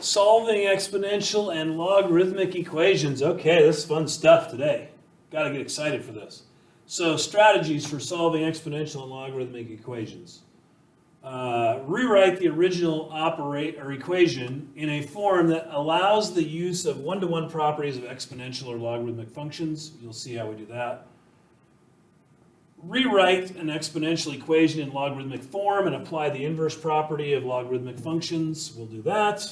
Solving exponential and logarithmic equations. Okay, this is fun stuff today. Got to get excited for this. So, strategies for solving exponential and logarithmic equations. Rewrite the original equation in a form that allows the use of one-to-one properties of exponential or logarithmic functions. You'll see how we do that. Rewrite an exponential equation in logarithmic form and apply the inverse property of logarithmic functions. We'll do that.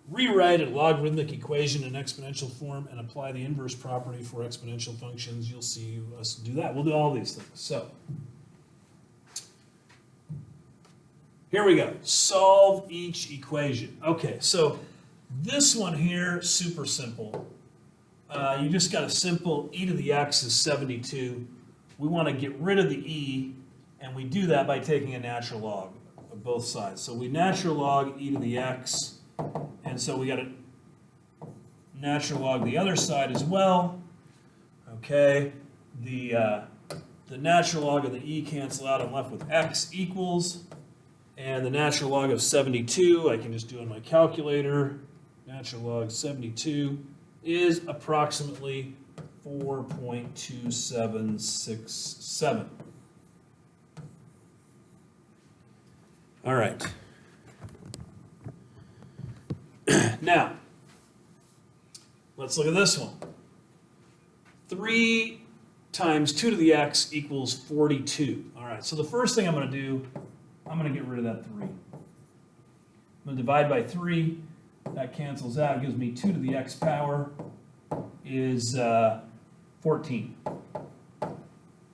Rewrite a logarithmic equation in exponential form and apply the inverse property for exponential functions. You'll see us do that. We'll do all these things. So, here we go. Solve each equation. Okay, so this one here, super simple. You just got a simple e to the x is 72. We want to get rid of the e, and we do that by taking a natural log of both sides. So we natural log e to the x, and so we got to natural log the other side as well. Okay, the natural log of the e cancel out. I'm left with x equals, and the natural log of 72, I can just do on my calculator. Natural log 72 is approximately 4.2767. All right. Now, let's look at this one. 3 times 2 to the x equals 42. All right, so the first thing I'm going to do, I'm going to get rid of that 3. I'm going to divide by 3. That cancels out. It gives me 2 to the x power is 14.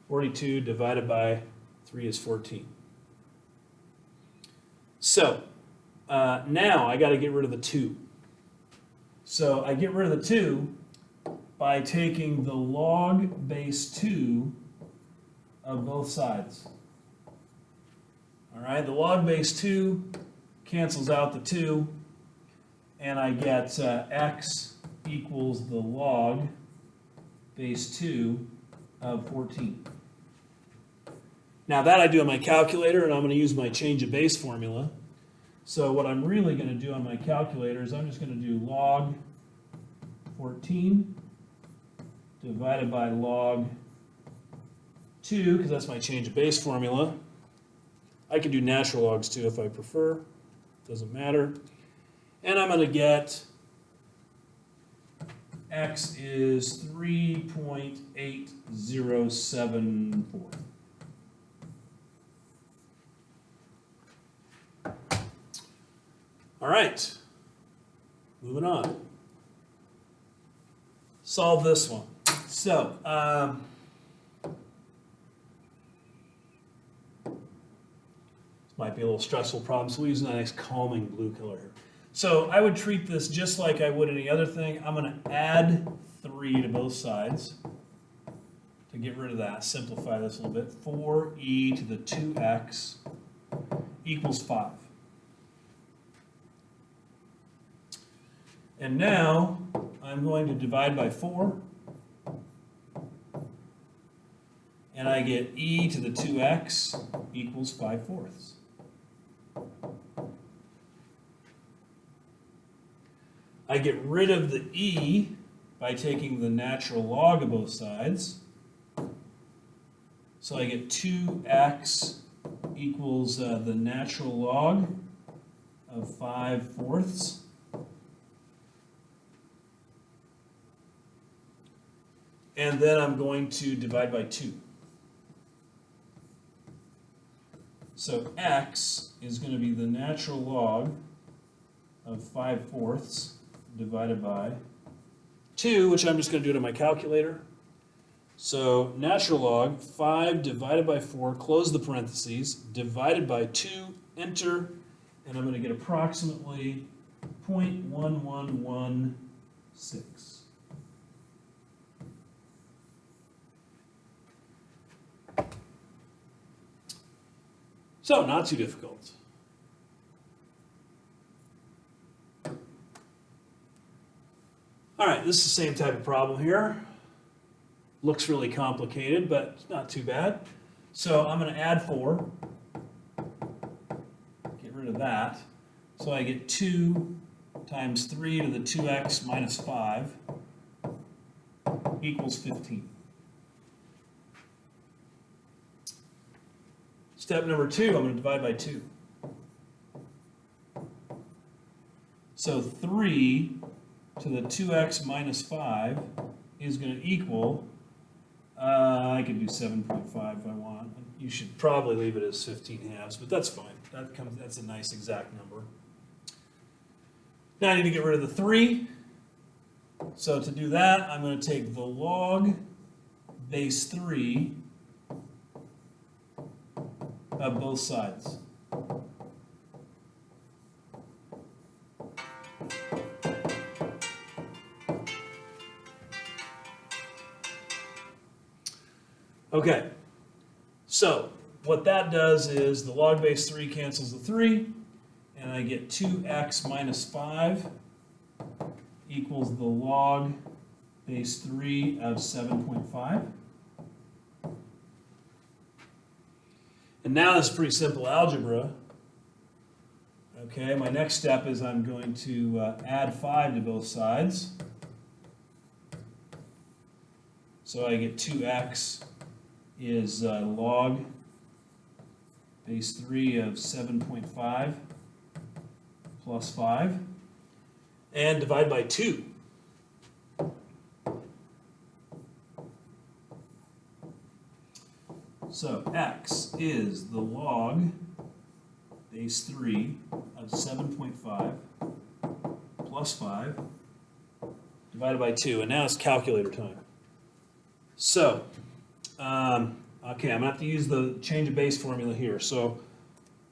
42 divided by 3 is 14. So, now I got to get rid of the 2. So I get rid of the 2 by taking the log base 2 of both sides. All right, the log base 2 cancels out the 2, and I get x equals the log base 2 of 14. Now that I do on my calculator, and I'm going to use my change of base formula. So what I'm really going to do on my calculator is I'm just going to do log 14 divided by log 2, because that's my change of base formula. I can do natural logs too if I prefer. Doesn't matter. And I'm going to get x is 3.8074. All right, moving on. Solve this one. So, this might be a little stressful problem, so we'll use a nice calming blue color here. So I would treat this just like I would any other thing. I'm going to add 3 to both sides to get rid of that. Simplify this a little bit. 4e to the 2x equals 5. And now I'm going to divide by 4. And I get e to the 2x equals 5/4. I get rid of the e by taking the natural log of both sides. So I get 2x equals the natural log of 5/4. And then I'm going to divide by 2. So x is going to be the natural log of 5/4 divided by 2, which I'm just going to do it on my calculator. So natural log, 5 divided by 4, close the parentheses, divided by 2, enter, and I'm going to get approximately 0.1116. So, not too difficult. All right, this is the same type of problem here. Looks really complicated, but it's not too bad. So I'm going to add 4. Get rid of that. So I get 2 times 3 to the 2x minus 5 equals 15. Step number 2, I'm going to divide by 2. So 3 to the 2x minus 5 is going to equal, I can do 7.5 if I want. You should probably leave it as 15 halves, but that's fine. That's a nice exact number. Now I need to get rid of the 3. So to do that, I'm going to take the log base 3 of both sides. Okay, so what that does is the log base 3 cancels the 3, and I get 2x minus 5 equals the log base 3 of 7.5. And now this is pretty simple algebra. Okay, my next step is I'm going to add 5 to both sides. So I get 2x is log base 3 of 7.5 plus 5, and divide by 2. So x is the log base 3 of 7.5 plus 5 divided by 2. And now it's calculator time. So, okay, I'm going to have to use the change of base formula here. So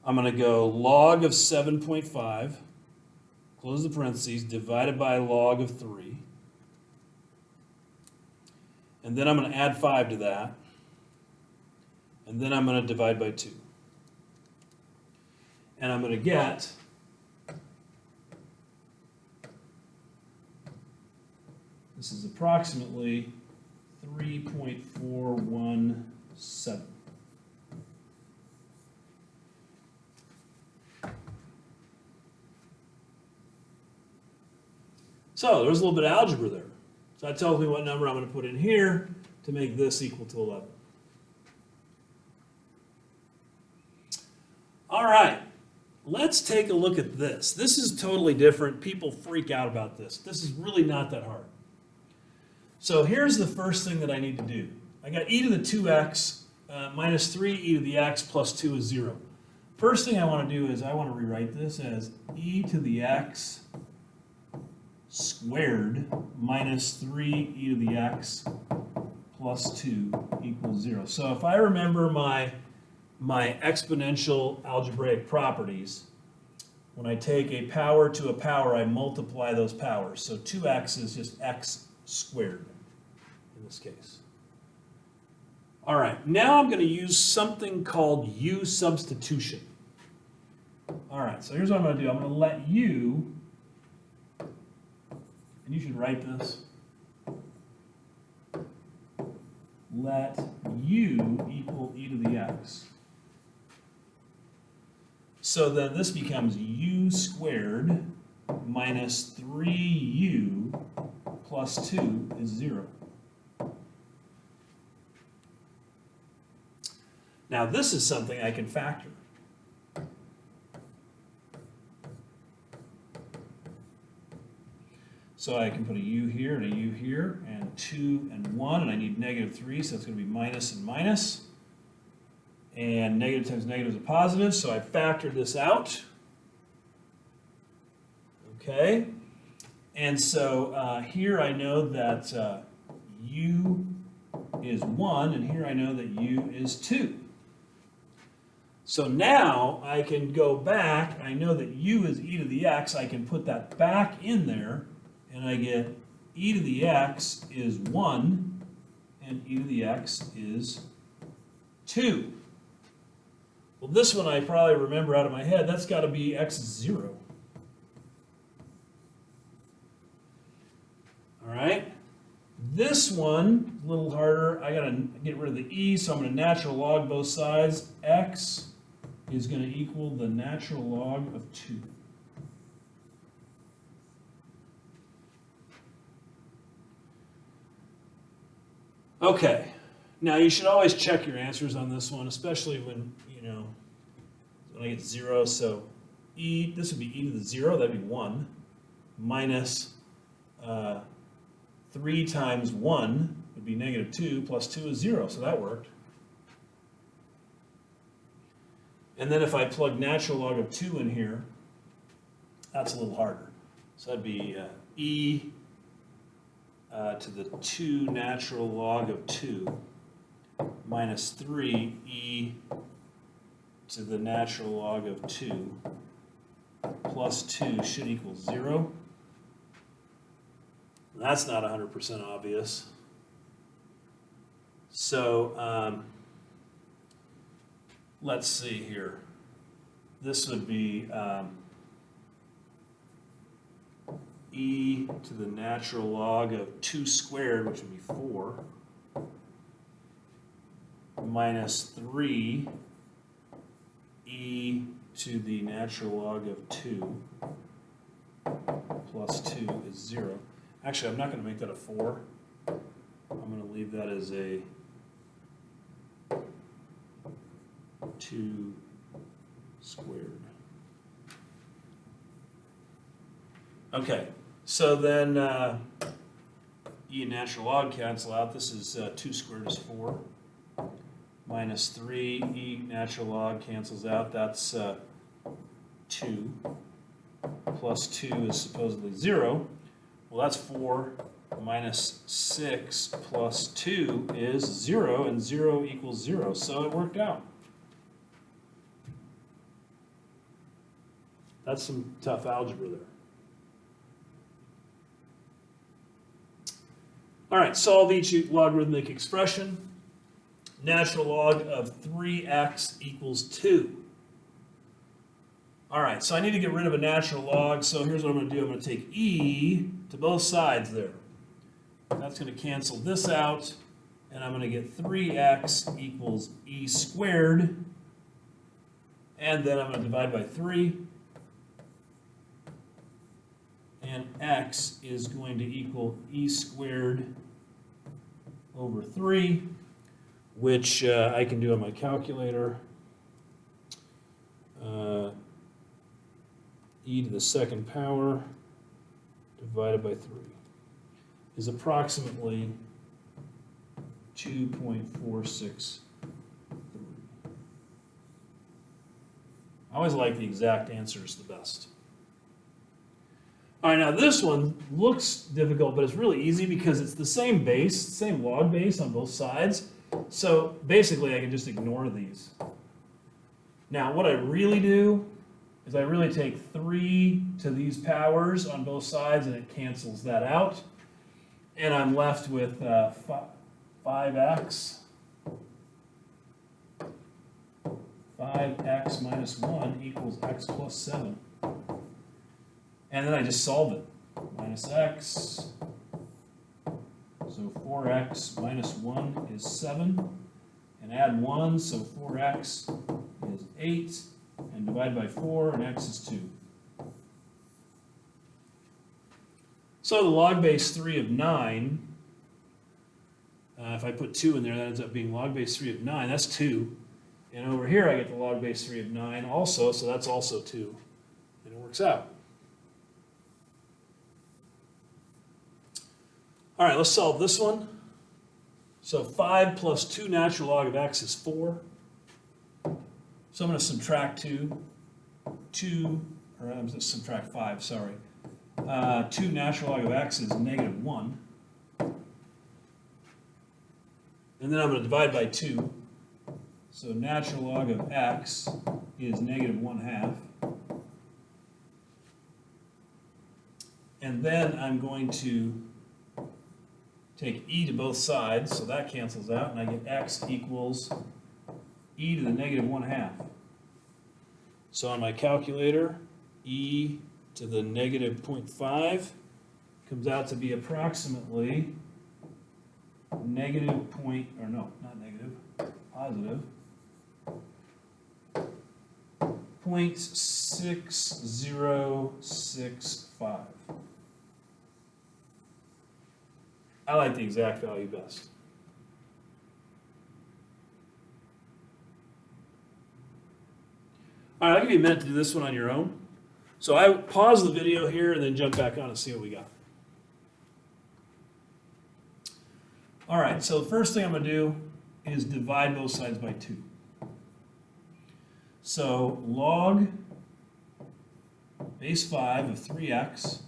I'm going to go log of 7.5, close the parentheses, divided by log of 3. And then I'm going to add 5 to that. And then I'm going to divide by 2. And I'm going to get this is approximately 3.417. So there's a little bit of algebra there. So that tells me what number I'm going to put in here to make this equal to 11. All right, let's take a look at this. This is totally different. People freak out about this. This is really not that hard. So here's the first thing that I need to do. I got e to the 2x minus 3 e to the x plus 2 is 0. First thing I want to do is I want to rewrite this as e to the x squared minus 3 e to the x plus 2 equals 0. So if I remember my exponential algebraic properties, when I take a power to a power, I multiply those powers. So 2x is just x squared in this case. All right, now I'm going to use something called U-Substitution. All right, so here's what I'm going to do. I'm going to let U, and you should write this, let U equal e to the x. So then this becomes u squared minus 3u plus 2 is 0. Now this is something I can factor. So I can put a u here and a u here, and 2 and 1, and I need negative 3, so it's going to be minus and minus. And negative times negative is a positive, so I factored this out. Okay, and so here I know that u is 1, and here I know that u is 2. So now I can go back. I know that u is e to the x. I can put that back in there, and I get e to the x is 1, and e to the x is 2. Well, this one I probably remember out of my head. That's got to be x is 0. All right. This one, a little harder. I got to get rid of the e, so I'm going to natural log both sides. X is going to equal the natural log of 2. Okay, now you should always check your answers on this one, especially when, when I get 0. So this would be e to the 0, that'd be 1, minus 3 times 1 would be negative 2, plus 2 is 0, so that worked. And then if I plug natural log of 2 in here, that's a little harder. So that'd be e to the 2 natural log of 2 minus 3 e to the natural log of 2 plus 2 should equal 0. That's not 100% obvious. So let's see here. This would be e to the natural log of 2 squared, which would be 4, minus 3 e to the natural log of 2 plus 2 is 0. Actually, I'm not going to make that a 4. I'm going to leave that as a 2 squared. Okay, so then e and natural log cancel out. This is 2 squared is 4. Minus 3 e natural log cancels out. That's 2. Plus 2 is supposedly 0. Well, that's 4 minus 6 plus 2 is 0, and 0 equals 0. So it worked out. That's some tough algebra there. All right, solve each logarithmic expression. Natural log of 3x equals 2. All right, so I need to get rid of a natural log, so here's what I'm going to do. I'm going to take e to both sides there. That's going to cancel this out, and I'm going to get 3x equals e squared, and then I'm going to divide by 3, and x is going to equal e squared over 3, which I can do on my calculator. E to the second power divided by 3 is approximately 2.463. I always like the exact answers the best. All right, now this one looks difficult, but it's really easy because it's the same base, same log base on both sides. So basically I can just ignore these. Now what I really do is I really take 3 to these powers on both sides and it cancels that out. And I'm left with 5x. 5x minus 1 equals x plus 7. And then I just solve it. Minus x. So 4x minus 1 is 7. And add 1, so 4x is 8. And divide by 4, and x is 2. So the log base 3 of 9, if I put 2 in there, that ends up being log base 3 of 9. That's 2. And over here, I get the log base 3 of 9 also, so that's also 2. And it works out. All right, let's solve this one. So 5 plus 2 natural log of x is 4. So I'm going to subtract 2, or I'm going to subtract 5, sorry. 2 natural log of x is negative 1. And then I'm going to divide by 2. So natural log of x is negative 1/2. And then I'm going to take e to both sides, so that cancels out, and I get x equals e to the negative 1/2. So on my calculator, e to the negative 0.5 comes out to be approximately negative point, or no, not negative, positive 0.6065. I like the exact value best. All right, I'll give you a minute to do this one on your own. So I pause the video here and then jump back on and see what we got. All right, so the first thing I'm going to do is divide both sides by 2. So log base 5 of 3x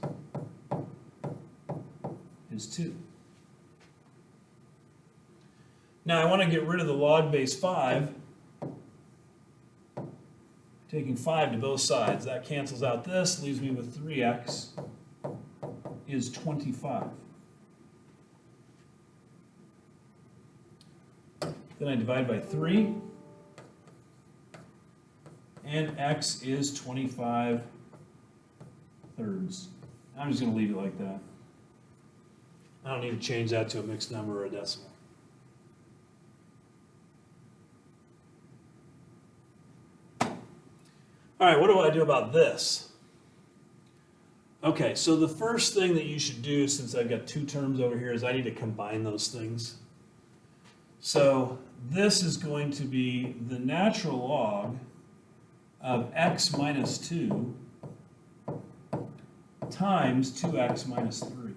is 2. Now I want to get rid of the log base 5, taking 5 to both sides. That cancels out this, leaves me with 3x is 25. Then I divide by 3, and x is 25 thirds. I'm just going to leave it like that. I don't need to change that to a mixed number or a decimal. All right, what do I do about this? Okay, so the first thing that you should do, since I've got 2 terms over here, is I need to combine those things. So this is going to be the natural log of x minus 2 times 2x minus 3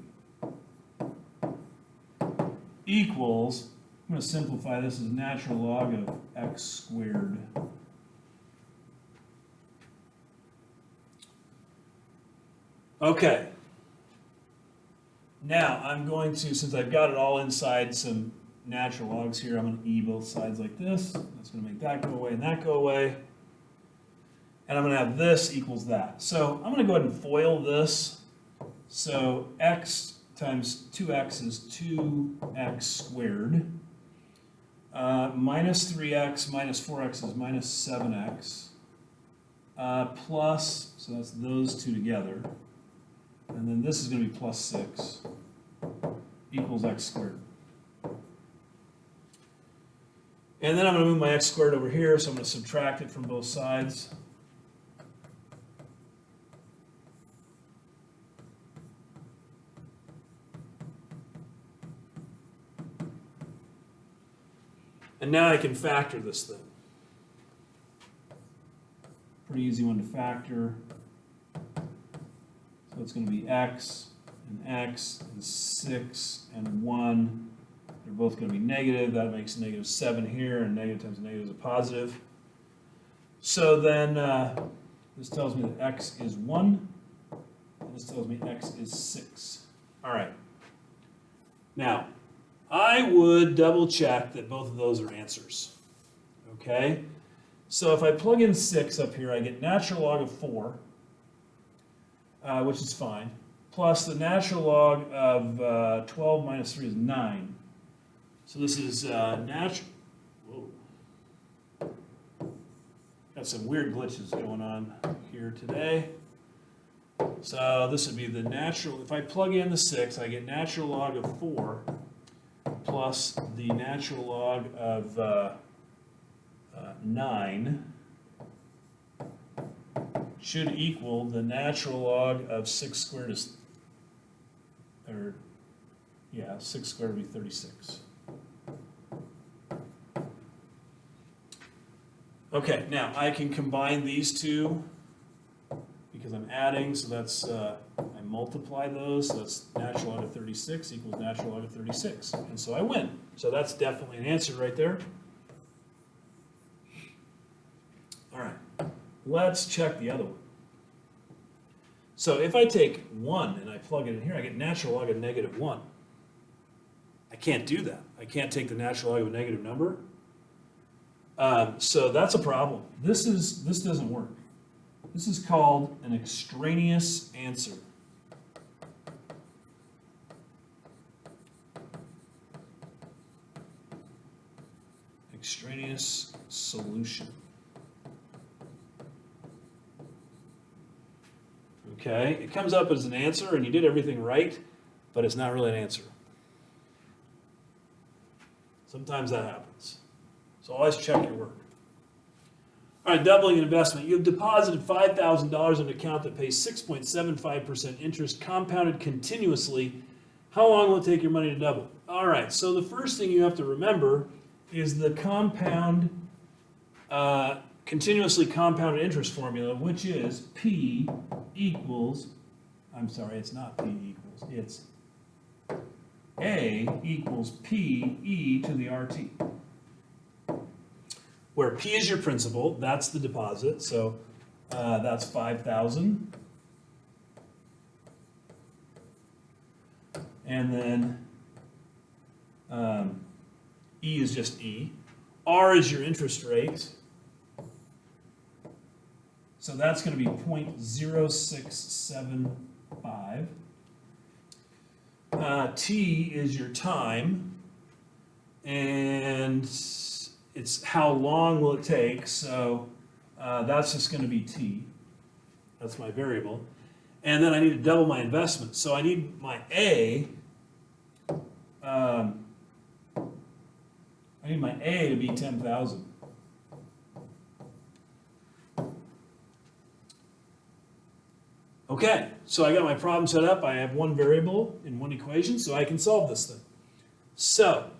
equals, I'm going to simplify this as natural log of x squared. Okay. Now I'm going to, since I've got it all inside some natural logs here, I'm going to e both sides like this. That's going to make that go away and that go away. And I'm going to have this equals that. So I'm going to go ahead and FOIL this. So x times 2x is 2x squared. Minus 3x minus 4x is minus 7x. Plus, so that's those two together. And then this is going to be plus 6 equals x squared. And then I'm going to move my x squared over here, so I'm going to subtract it from both sides. And now I can factor this thing. Pretty easy one to factor. So it's going to be x and 6 and 1. They're both going to be negative. That makes negative 7 here, and negative times negative is a positive. So then this tells me that x is 1, and this tells me x is 6. All right. Now, I would double check that both of those are answers. Okay? So if I plug in 6 up here, I get natural log of 4, which is fine, plus the natural log of 12 minus 3 is 9. So this is natural. Whoa. Got some weird glitches going on here today. So this would be the natural, if I plug in the 6, I get natural log of 4 plus the natural log of 9 should equal the natural log of 6 squared is, 6 squared would be 36. Okay, now I can combine these two because I'm adding, so that's, I multiply those, so that's natural log of 36 equals natural log of 36. And so I win. So that's definitely an answer right there. All right, let's check the other one. So if I take 1 and I plug it in here, I get natural log of negative 1. I can't do that. I can't take the natural log of a negative number. So that's a problem. This doesn't work. This is called an extraneous answer. Extraneous solution. Okay, it comes up as an answer and you did everything right, but it's not really an answer. Sometimes that happens. So always check your work. All right, doubling an investment. You have deposited $5,000 in an account that pays 6.75% interest compounded continuously. How long will it take your money to double? All right, so the first thing you have to remember is the compound continuously compounded interest formula, which is P equals, I'm sorry, it's not P equals, it's A equals P e to the RT. Where P is your principal, that's the deposit, so that's 5,000. And then E is just E. R is your interest rate. So that's going to be 0.0675. T is your time. And it's how long will it take. So that's just going to be T. That's my variable. And then I need to double my investment. So I need my A. I need my A to be 10,000. Okay, so I got my problem set up. I have one variable in one equation, so I can solve this thing. So,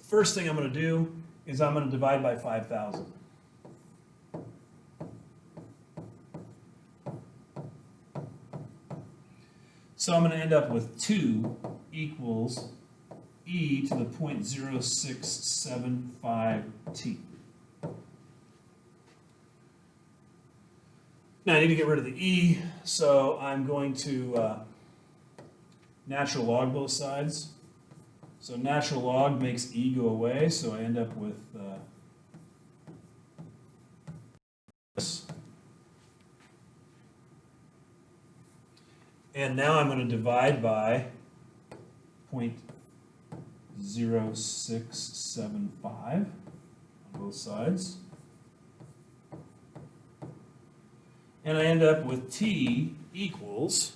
first thing I'm going to do is I'm going to divide by 5,000. So I'm going to end up with 2 equals e to the 0.0675t. Now I need to get rid of the e, so I'm going to natural log both sides. So natural log makes e go away, so I end up with this. And now I'm going to divide by 0.0675 on both sides. And I end up with t equals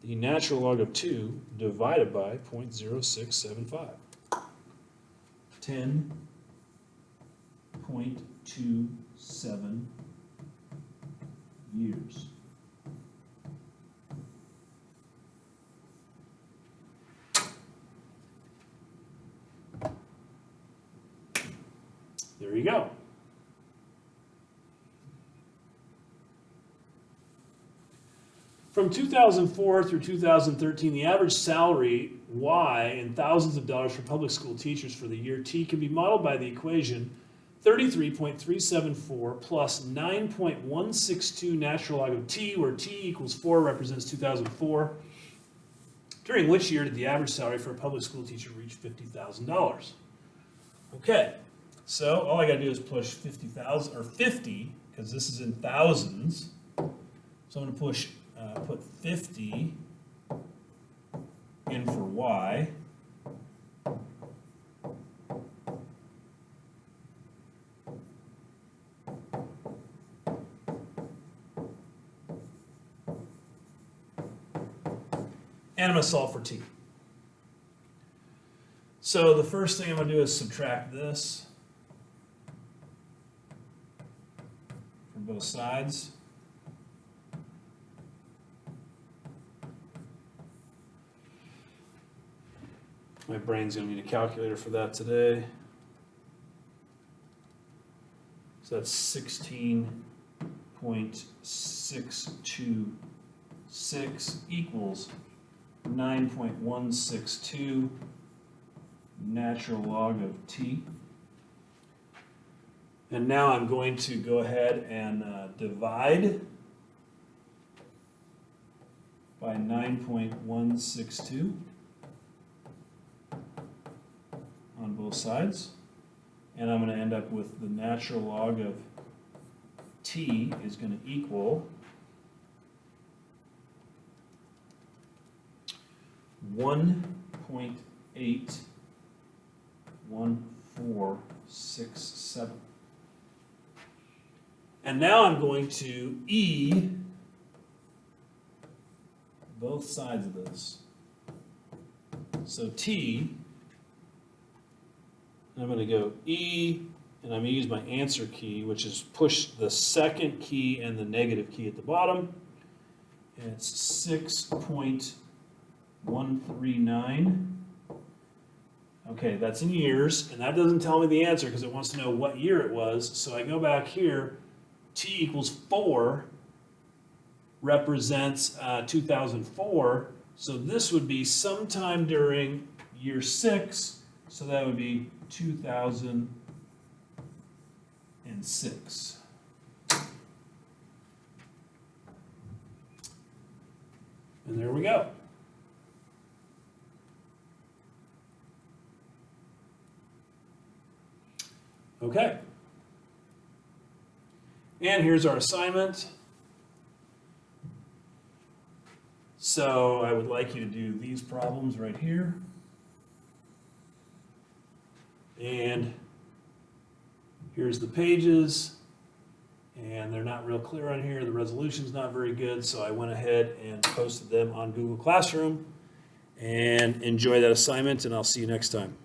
the natural log of 2 divided by 0.0675. 10.27 years. There you go. From 2004 through 2013, the average salary, Y, in thousands of dollars for public school teachers for the year T can be modeled by the equation 33.374 plus 9.162 natural log of T, where T equals 4 represents 2004. During which year did the average salary for a public school teacher reach $50,000? Okay, so all I got to do is push 50,000, or 50, because this is in thousands. So I'm going to push put 50 in for Y. And I'm going to solve for T. So the first thing I'm going to do is subtract this from both sides. My brain's going to need a calculator for that today. So that's 16.626 equals 9.162 natural log of T. And now I'm going to go ahead and divide by 9.162 on both sides. And I'm going to end up with the natural log of T is going to equal 1.81467. And now I'm going to E both sides of this. So T, I'm going to go E, and I'm going to use my answer key, which is push the second key and the negative key at the bottom. And it's 6.139 Okay, that's in years, and that doesn't tell me the answer because it wants to know what year it was. So I go back here, t equals 4 represents 2004. So this would be sometime during year 6, so that would be 2006. And there we go. Okay. And here's our assignment. So I would like you to do these problems right here. And here's the pages. And they're not real clear on here. The resolution's not very good, so I went ahead and posted them on Google Classroom. And enjoy that assignment, and I'll see you next time.